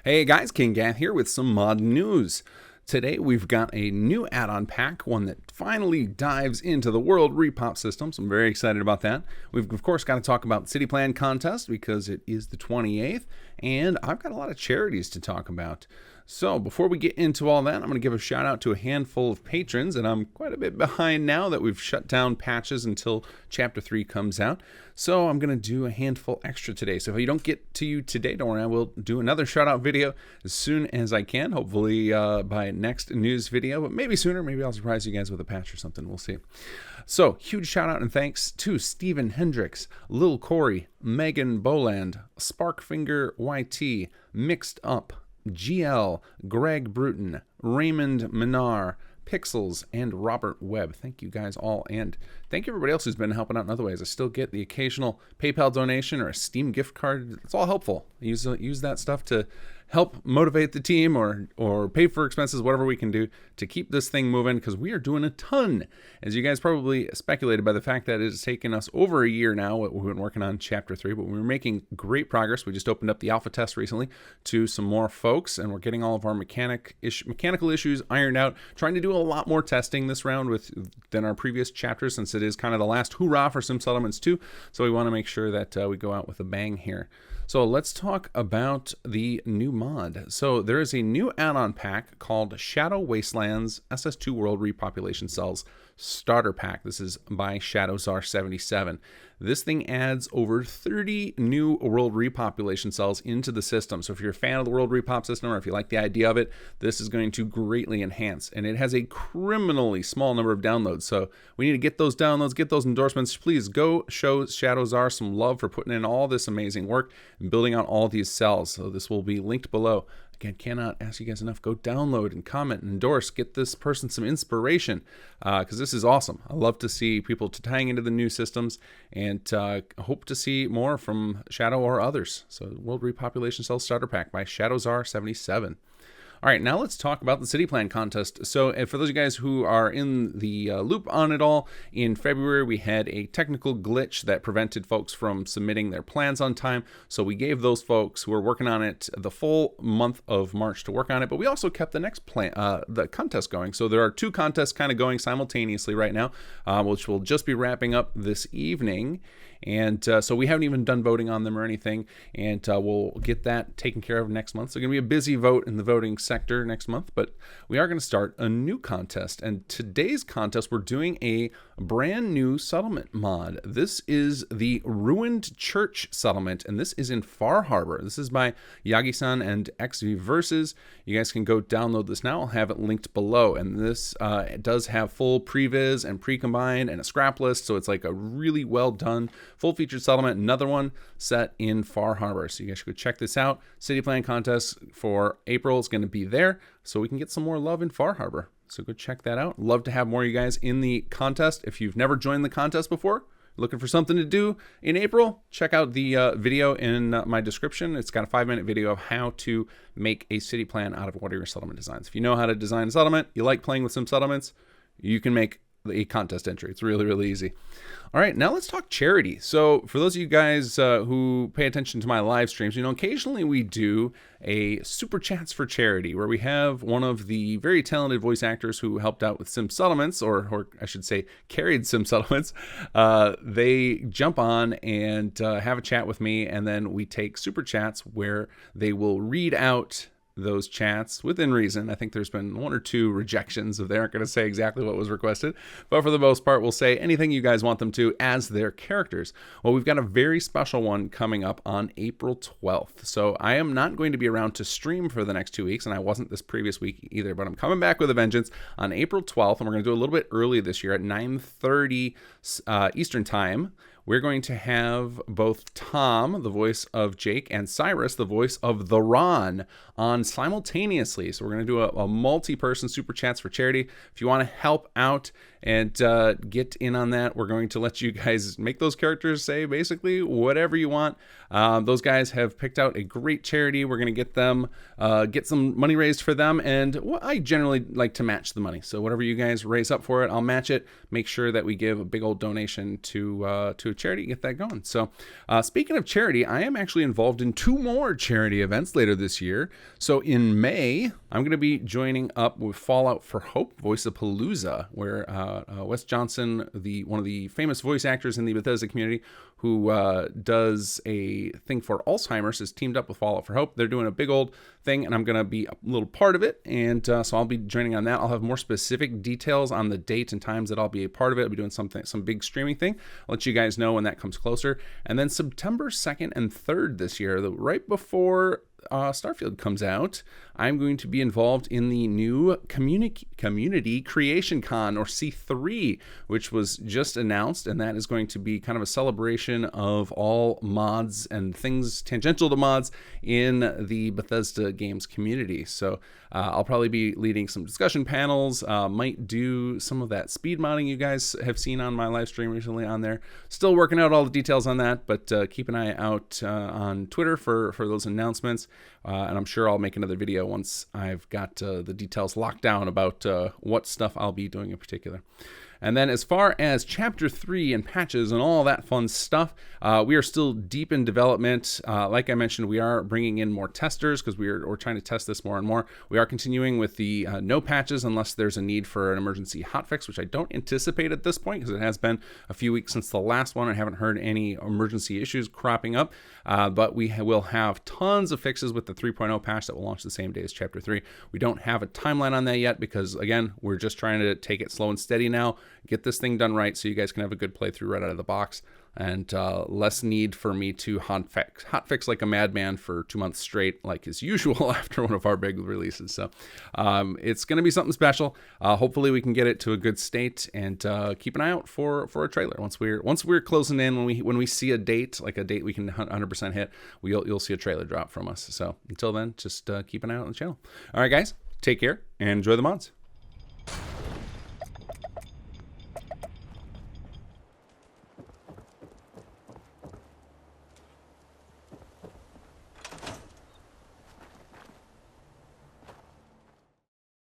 Hey guys, kinggath here with some mod news. Today we've got a new add-on pack, one that finally dives into the world Repop system, so I'm very excited about that. We've of course got to talk about City Plan Contest because it is the 28th, and I've got a lot of charities to talk about. So before we get into all that, I'm going to give a shout out to a handful of patrons, and I'm quite a bit behind now that we've shut down patches until Chapter 3 comes out. So I'm going to do a handful extra today. So if you don't get to you today, don't worry, I will do another shout out video as soon as I can, hopefully by next news video, but maybe sooner. Maybe I'll surprise you guys with a patch or something. We'll see. So huge shout out and thanks to Stephen Hendricks, Lil Corey, Megan Boland, Sparkfinger YT, Mixed Up, GL, Greg Bruton, Raymond Minar, Pixels, and Robert Webb. Thank you guys all, and thank you everybody else who's been helping out in other ways. I still get the occasional PayPal donation or a Steam gift card. It's all helpful. Use that stuff to help motivate the team or pay for expenses, whatever we can do to keep this thing moving, because we are doing a ton. As you guys probably speculated by the fact that it has taken us over a year now, we've been working on Chapter 3, but we're making great progress. We just opened up the alpha test recently to some more folks, and we're getting all of our mechanical issues ironed out, trying to do a lot more testing this round than our previous chapters, since it is kind of the last hurrah for Sim Settlements 2, so we want to make sure that we go out with a bang here. So let's talk about the new mod. So there is a new add-on pack called Shadow Wastelands SS2 World Repopulation Cells Starter Pack. This is by Shadowzar77. This thing adds over 30 new world repopulation cells into the system. So if you're a fan of the world repop system, or if you like the idea of it, this is going to greatly enhance. And it has a criminally small number of downloads. So we need to get those downloads, get those endorsements. Please go show Shadowzar some love for putting in all this amazing work and building out all these cells. So this will be linked below. Again, cannot ask you guys enough. Go download and comment and endorse. Get this person some inspiration, because this is awesome. I love to see people tying into the new systems, and hope to see more from Shadow or others. So World Repopulation Cell Starter Pack by Shadowzar77. All right, now let's talk about the City Plan Contest. So for those of you guys who are in the loop on it all, in February we had a technical glitch that prevented folks from submitting their plans on time. So we gave those folks who were working on it the full month of March to work on it, but we also kept the next the contest going. So there are two contests kind of going simultaneously right now, which will just be wrapping up this evening. And so we haven't even done voting on them or anything, and we'll get that taken care of next month. So it's going to be a busy vote in the voting sector next month, but we are going to start a new contest. And today's contest, we're doing a brand new settlement mod. This is the Ruined Church settlement, and this is in Far Harbor. This is by Yagi-san and XV Versus. You guys can go download this now. I'll have it linked below. And this it does have full previs and pre-combined and a scrap list, so it's like a really well done full-featured settlement, another one set in Far Harbor. So you guys should go check this out. City Plan Contest for April is going to be there, so we can get some more love in Far Harbor. So go check that out. Love to have more of you guys in the contest. If you've never joined the contest before, looking for something to do in April, check out the video in my description. It's got a 5-minute video of how to make a city plan out of one of your settlement designs. If you know how to design a settlement, you like playing with some settlements, you can make a contest entry. It's really, really easy. All right, now let's talk charity. So for those of you guys who pay attention to my live streams, you know, occasionally we do a super chats for charity where we have one of the very talented voice actors who helped out with Sim Settlements, or I should say carried Sim Settlements. They jump on and have a chat with me, and then we take super chats where they will read out those chats within reason. I think there's been 1 or 2 rejections if they aren't going to say exactly what was requested, but for the most part we'll say anything you guys want them to as their characters. Well, we've got a very special one coming up on April 12th. So I am not going to be around to stream for the next 2 weeks, and I wasn't this previous week either, but I'm coming back with a vengeance on April 12th, and we're going to do a little bit early this year at 9:30 Eastern time. We're going to have both Tom, the voice of Jake, and Cyrus, the voice of the Ron, on simultaneously. So we're going to do a multi-person super chats for charity. If you want to help out and get in on that. We're going to let you guys make those characters say basically whatever you want. Those guys have picked out a great charity. We're going to get them, get some money raised for them, and I generally like to match the money. So whatever you guys raise up for it, I'll match it. Make sure that we give a big old donation to a charity, get that going. So speaking of charity, I am actually involved in 2 more charity events later this year. So in May, I'm going to be joining up with Fallout for Hope, Voice-a-Palooza, where Wes Johnson, one of the famous voice actors in the Bethesda community, who does a thing for Alzheimer's, has teamed up with Fallout for Hope. They're doing a big old thing, and I'm going to be a little part of it, and so I'll be joining on that. I'll have more specific details on the date and times that I'll be a part of it. I'll be doing some big streaming thing. I'll let you guys know when that comes closer. And then September 2nd and 3rd this year, right before Starfield comes out, I'm going to be involved in the new Community Creation Con, or C3, which was just announced, and that is going to be kind of a celebration of all mods and things tangential to mods in the Bethesda games community. So I'll probably be leading some discussion panels, might do some of that speed modding you guys have seen on my live stream recently on there. Still working out all the details on that, but keep an eye out on Twitter for those announcements. And I'm sure I'll make another video once I've got the details locked down about what stuff I'll be doing in particular. And then as far as Chapter 3 and patches and all that fun stuff, we are still deep in development. Like I mentioned, we are bringing in more testers because we're trying to test this more and more. We are continuing with the no patches unless there's a need for an emergency hotfix, which I don't anticipate at this point because it has been a few weeks since the last one. I haven't heard any emergency issues cropping up, but we will have tons of fixes with the 3.0 patch that will launch the same day as Chapter 3. We don't have a timeline on that yet because, again, we're just trying to take it slow and steady now, get this thing done right so you guys can have a good playthrough right out of the box, and less need for me to hotfix like a madman for 2 months straight like is usual after one of our big releases. So it's going to be something special. Hopefully we can get it to a good state, and keep an eye out for a trailer. Once we're closing in, when we see a date, like a date we can 100% hit, you'll see a trailer drop from us. So until then, just keep an eye out on the channel. All right, guys, take care and enjoy the mods.